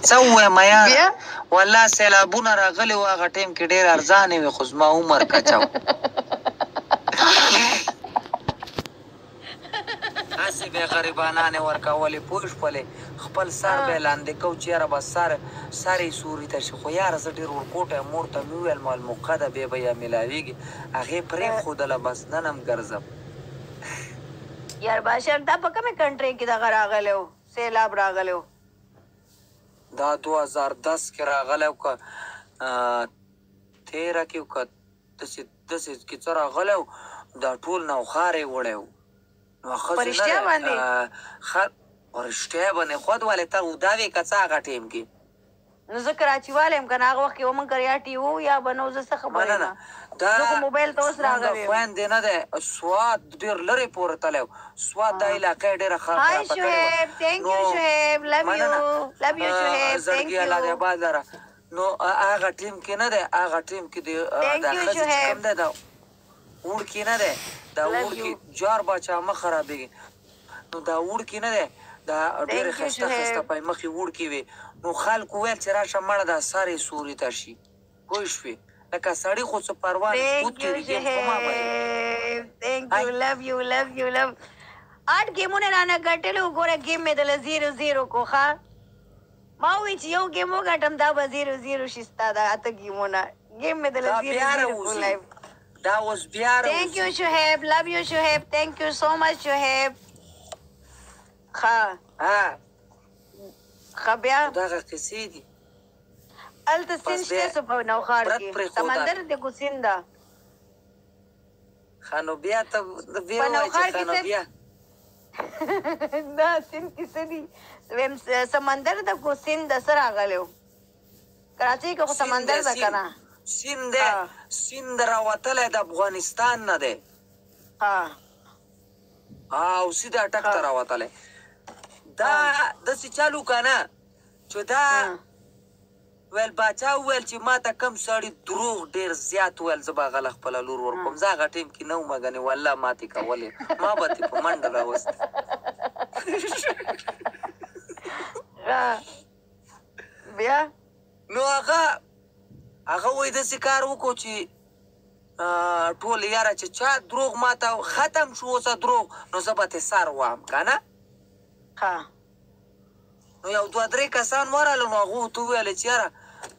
څه ووایم یاره والله سیلابونه راغلي وو هغه ټایم کې ډېر ارزانې وې خو زما عمر کچه و هسې به یې غریبانانې ورکولې پوه شولې خپل سر به یې لاندې کو چې یاره بس سر یې سوري ته شي خو یاره زه ډېر ورکوټی مور ته مې وویل موقع ده بیا به یا میلاویږي هغې پرېښودله بس نن هم ګرځم یار باشر دا په کومې کنټرۍ کې دغه راغلی و سیلاب راغلی و دا 2010 کې راغلی و که 13 کې و که داسې کې څه راغلی و دا ټول نوښار یې وړی و په رښتیا باندې په رښتیا باندې خود ولې ته دا وې که څه هغه ټایم کې نو زه کراچي والی یم که نه هغه وخت کې به مونږ کریاټي وو یا به نو زه څه خبره یم دا زه خو موبایل ته اوس راغلی یم خویندې نه دی سوات ډېر لرې پورې تللی و سوات دا علاقه یې ډېره خرابه هاي شهیب تھینک یو شهیب لو یو شهیب تھینک یو زړګي آباد لره نو هغه ټیم کې نه دی هغه ټیم کې د ښځې چې کوم دی دا وړکي نه دی دا وړکي جار باچا مخ خرابېږي نو دا وړکي نه دی دا ډېرې ښایسته ښایسته پای مخې وړکي وې نو خلکو ویل چې راشه مړه دا سر یې سوري ته شي پوه شوې لکه سړي خو څه پروا نه تھینک یو شهیب تھینک یو لو یو لو یو لو 8 ګیمونه رانه ګټلي وګوره ګیم مې دله 0-0 کو ښه ما وویل چې یو ګیم وګټم دا به 0-0 شي ستا دا اته ګیمونه ګیم مې دله 0-0 کو لایف دا اوس بیا تھینک یو شهیب لو یو شهیب تھینک یو سو مچ شهیب ښه ښه بیا دغه قصې دي هلته سیند شته څه په نوښار کې سمندر دی کو سیند ده ښه نو بیا ته بیا ووایه چې ښه نو بیا دا سیند کې څه دي ویم سمندر ده کو سیند ده څه راغلی و کراچۍ کې خو سمندر ده که نه سیند دی سیند راوتلی د افغانستان نه دی او سیده ټک ته راوتلی دا داسې چالو که نه چې دا ویل باچا وویل چې ما ته کم سړي دروغ ډېر زیات وویل زه به هغه له خپله لور ورکوم زه هغه ټایم کې نه وم ګنې والله ماتې کولې ما به تې په منډه راوستې بیا نو هغه وایي داسې کار وکړو چې ټول یاره چې چا دروغ ما ته ختم شو اوسه دروغ نو زه به تې سر وام که نه نو یو 2-3 کسان ورغلل نو هغو ورته وویلې چې یاره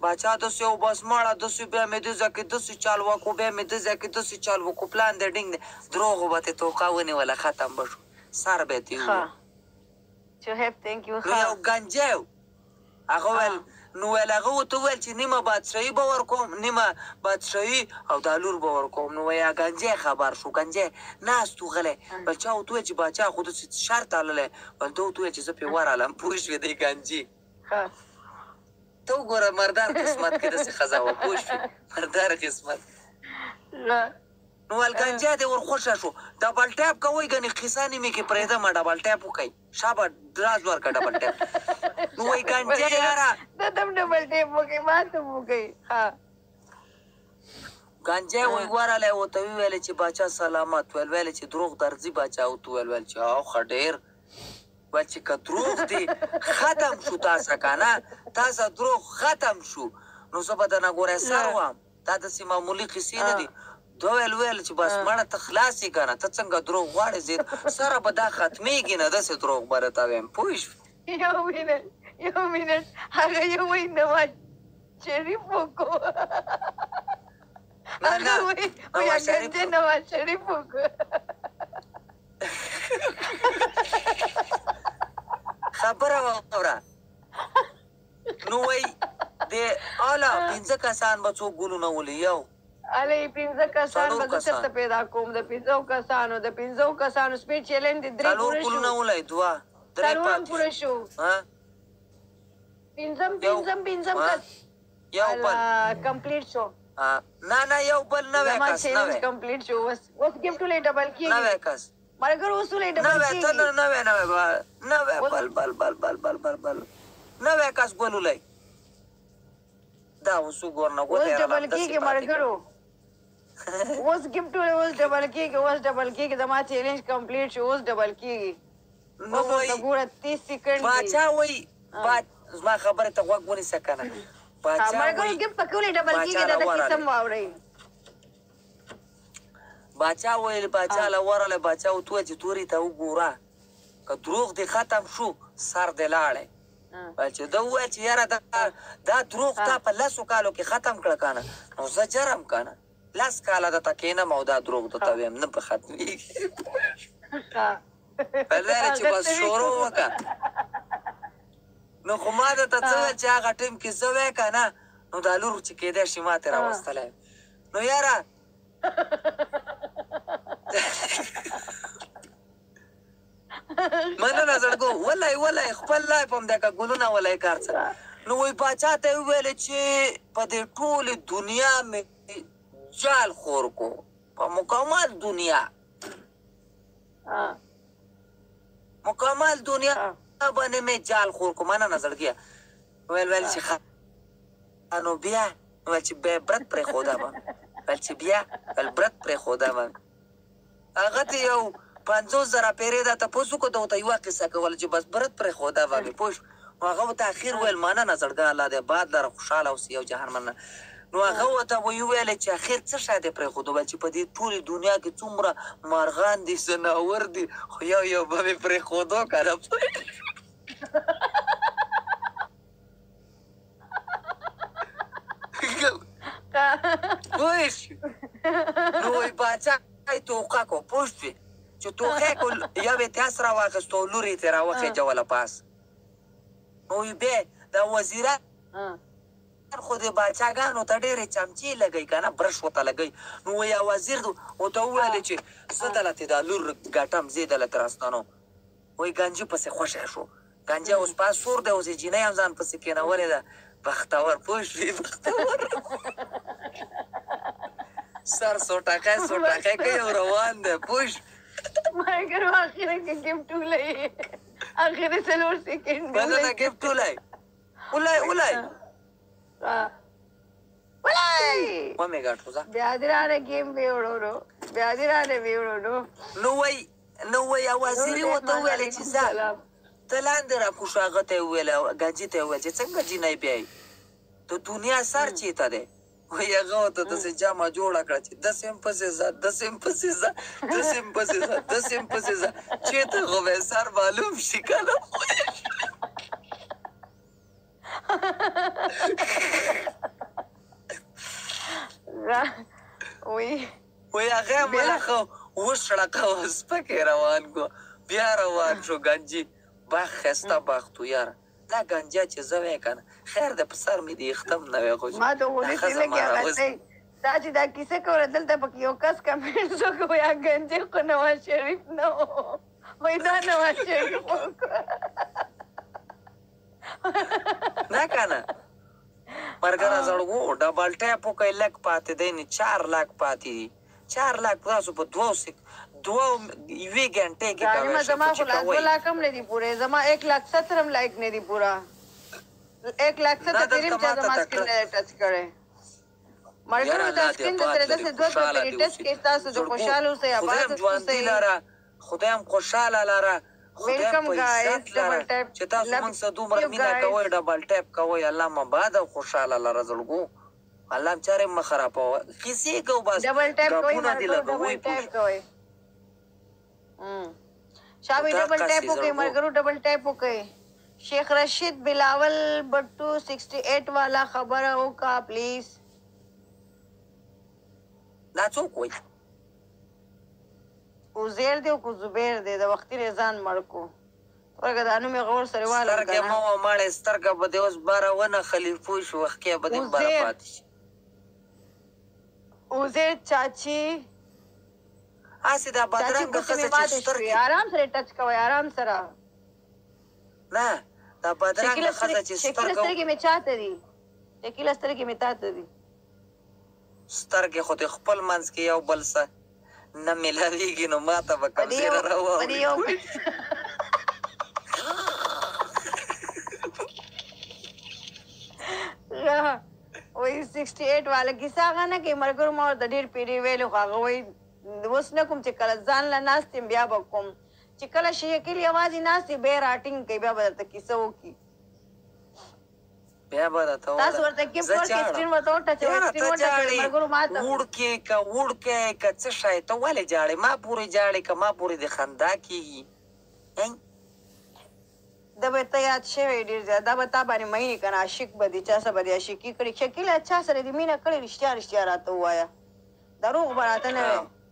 باچا داسې یو بس مړه داسې بیا مې دې ځای کې داسې چال وکړو بیا مې دې ځای کې داسې چال وکړو پلان دی ډینګ دی دروغو به تې توقع ونیوله ختم به شو سر به یې تې وویل نو یو ګنجی و هغه ویل نو ویل هغه ورته وویل چې نیمه بادشاهي به ورکوم نیمه بادشاهي او دا لور به ورکوم نو وایي ګنجی خبر شو ګنجی ناست و غلی بل چا ورته وویل چې باچا خو داسې شرط تړلی بل ده ورته وویل چې زه پرې ورغلم پوه شوې دی ګنجي ته وګوره مردار قسمت کې داسې ښځه وه پوه شوې مردار قسمت نو ویل ګنجی دی ورخوښه شو ډبل ټیپ کوئ ګنې قصه نیمې کې پرېږدم ډبل ټیپ وکئ شابه دراز ورکړه ډبل ټیپ نو وایي ګنجی یاره ګنجی وایي ورغلی ورته وویلې چې باچا سلامت ویلې چې دروغ درځي باچا ورته ویل چې ښه ډېر ویل چې که دروغ دی ختم شو تاسه که نه تاسه دروغ ختم شو نو زه به درنه ګوری سر وام دا داسې معمولي قصې نه دي ده ویل چې بس مړه ته خلاص یې که نه ته څنګه دروغ غواړې زه سره به دا ختمېږي نه داسې دروغ به راته وایم پوه شوې یو منټ هغه یو وایي نواز شریف وکړو هغه وایي ګنجی نواز شریف وکړو خبره واوره نو وایي د اله 5 کسان به څوک ګلونه ولي یو اله 5 کسان به زه چېرته پیدا کوم د 5 کسانو سپیډ چیلنج د 3 څلور ګلونه ولئ 2 3 پوره شو پنځم کس یو بل کمپلیټ شو نه یو بل نوی کس نوی کمپلیټ شو اوس ګیفټ ولې ډبل کېږي نوی کس ملګر اوس ولې ډبل کېږي نوی بل نوی کس ګل ولئ دا اوس وګور نه اوس ډبل کېږي ملګرو اوس ګیفټ ولې اوس ډبل کېږي زما چیلنج کمپلیټ شو اوس ډبل کېږي نو وایي ګوره 30 سیکنډ باچا وایي زما خبرې ته غوږ ونیسه که نه ملګرو ګفت پکې ولې ډبل کېږي دا د کیسه م واورئ باچا ویل باچا له ورغلی باچا ورته وویل چې تورې ته وګوره که دروغ دې ختم شو سر دې لاړی چې ده وویل چې یاره دا دروغ تا په 10 کالو کې ختم کړه که نه نو زه جرم که نه 10 کاله درته کښېنم او دا دروغ درته ویم نه به ختمېږي چې بس شروع وکړه نو خو ما درته څه ویل چې هغه ټیم کې زه وی که نه نو دا لور چې کېدی شي ما ترې راوستلی نو یاره مننه زړګو ولای خپل لایف هم دی که ګلونه ولای کار څه نو وایي باچا ته یې وویلې چې په دې ټولې دنیا مې جال خور کو په مکمل دنیا باندې مې جال خور کو مننه زړګیه ویل چې نو بیا ویل چې بیا برت پرېښوده به ویل چې بیا برت پرېښوده به هغه ته یو 50,000 پیرې دا تپوس وکړو ته ورته یوه قصه کوله چې بس برت پرېښوده به مې پوه شو نو هغه ورته اخر ویل مننه زړګه الله دې باد لره خوشحاله اوسې یو جهان مننه نو هغه ورته ویلې چې اخر څه شی دې پرېښودو ویل چې په دې ټولې دنیا کې څومره مارغان دي ځناور دي خو یو به مې پرېښودو که نه پوه شو نو وایي باچا یې توقع کو پوه شوې چې توقع کو یو احتیاس راواخېستو او لور یې ترې راوخېجوله پاس نو وایي بیا دا وزیران خو د باچاګانو ته ډېرې چمچې لګوي که نه برش ورته لګوي نو وایي وزیر ورته وویلې چې زه دله تې دا لور ګټم زه یې دله ترې راستنو وایي ګنجي پسې خوشی شو ګنجی اوس پاس سور دی اوس یې جینۍ هم ځان پسې کېنولې ده بختور پوه شوې بختور سر سوټاکی کوي او روان دی پوه شو ملګرو اخره کې ګفټ ولئ اخره 4 سیکنډ مننه ګفټ ولئ ومې ګټو ځه بیا دې رانه ګیم ویوړو نو وایي وزیري ورته وویلې چې ځه ته لاندې راکوشو هغه ته یې وویله ګنجي ته یې وویل چې څنګه جینۍ بیایي د دنیا سر چېرته دی وایي هغه ورته داسې جامه جوړه کړه چې داسې هم پسې ځه چېرته خو به یې سر معلوم شي که نه وایي هغه یې ملخه وشړقه سپکې روان کو بیا روان شو ګنجي باغ ښایسته باغ تو یاره دا ګنجا چې زه وی که نه خیر دی په سر مې د یختم نه وی خو ما ته ونیسې لږې هغه دا چې دا کیسه کوله دلته پکې یو کس کمنټ وکړو وایي ګنجي خو نواز شریف نه و وایي دا نواز شریف نه که نه ملګره زړګو ډبل ټیپ وکړئ لږ پاتې دی نه 4 لاک پاتې دي 4 لاک تاسو په 2 یوې ګنټې کې کولی زما خو 2 لاک هم نه دي پورې زما 1,70,000 هم لایک نه دي پوره 1,70,000 هم چا زما سکرین نه ټچ کړی ملګرو دا سکرین د سره داسې 2 پېرې ټچ کې تاسو د خوشحاله اوسئ آباد اوسئ خدای هم خوشحاله لره خدای هم په عزت لره چې تاسو موږ سره دومره مینه کوئ ډبل ټیپ کوئ الله مو باد او خوشحاله لره زړګو الله هم چارې مه خرابوه کیسې کوو بس ګپونه دې لګوئ شابه ډبل ټیپ وکړئ ملګرو ډبل ټیپ وکړئ شیخ رشید بلاول بټو 68 والا خبره وکړه پلیز دا څوک وایي عزیر دی او کو زبیر دی د وختي رضان مړ کو ورګه دا نوم یې غور سره واله سترګې مه وماړې سترګه به دې اوس باره ونښلي پوه شو وښکې به دې باره پاتې شي عزیر چاچی هسې دا بدرنګه ښځه چې سترګې آرام سره ټچ کوئ آرام سره نه دا بدرنګه ښځه چې شکیله سترګې مې چاته دي شکیله سترګې مې تاته دي سترګې خو دې خپل منځ کې یو بل څه نه ملاویږي نو ما ته به کمزیره راواوړي وایي 68 والا کیسه هغه نه کوي ملګرو ما ورته ډېر پیرې ویلو خو هغه وایي اوس نه کوم چې کله ځان له ناست یم بیا به کوم چې کله شکیل یوازې ناست بیا راټینګ کوي بیا به درته کیسه وکړي بیا به درته تاسو ورته gift ورکړئ سکرین ورته وټچوئ سکرین وټچوئ ملګرو ماته وړکې که څه شی ته ولې جاړې ما پورې جاړې که ما پورې د خندا کېږي دا به ته یاد شوی ډېر زیات دا به تا باندې مینې که نه عاشق به دې چا سره به دې عاشقي کړې شکیله چا سره دې مینه کړې رښتیا رښتیا راته ووایه دروغ به راته نه وایې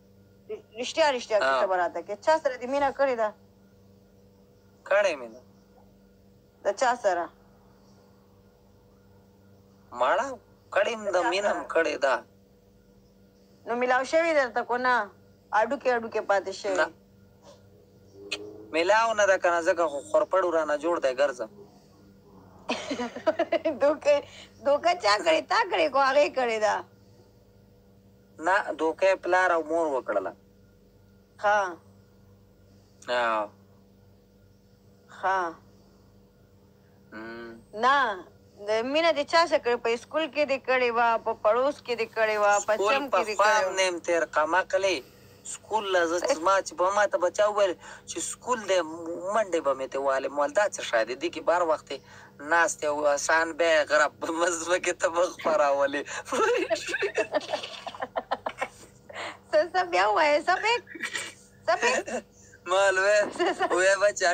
رښتیا رښتیا کیسه به راته کې چا سره دې مینه کړې ده کړې مې ده د چا سره ماړه کړې م ده مینه م کړې ده نو میلاو شوي درته کو نه اډوکې اډوکې پاتې شوي میلاو نه ده که نه ځکه خو خورپړو رانه جوړ دی ګرځم دوکه چا کړې تا کړې کو هغې کړې ده نه دوکه پلار او مور وکړله ښه ښه نه د مینه دې چا سره کړې په اسکول کې دې کړې وه په پړوس کې دې کړې وه په چم کې دې کړې وه نیم تېر قمقلې سکول له زما چې به ما ته به چا وویل چې سکول دی منډې به مې ترې والم ویل دا څه شی دی دې کې بار وخت ناست او آسان بیا غرب مځکې ته به خپراولې څه بیا ووایې څه مال وی به چې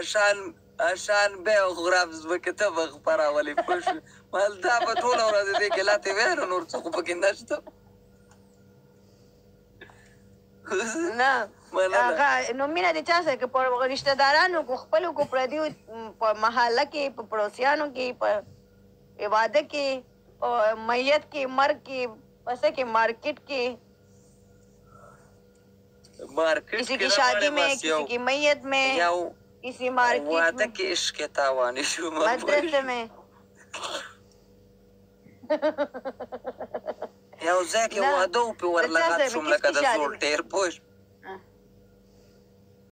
اشان بیا غرب ځمکې ته به خپراولې پوه شوې مال دا به ټوله ورځ دې کې لا تې ویل نور څه خو پکې نشته نه نو مینه دې چا سره په رشته دارانو کو خپلو کو پردیو په محله کې په پړوسیانو کې په واده کې په میت کې مرګ کې پسه کې مارکیټ کې کسی کی شادی میں کسی کی میت میں کسی مارکیٹ واده کې عشق تاوانی شو مدرسه میں یو ځای کې واده وپې ورلګات شوم لکه د زوړ ټیر پوه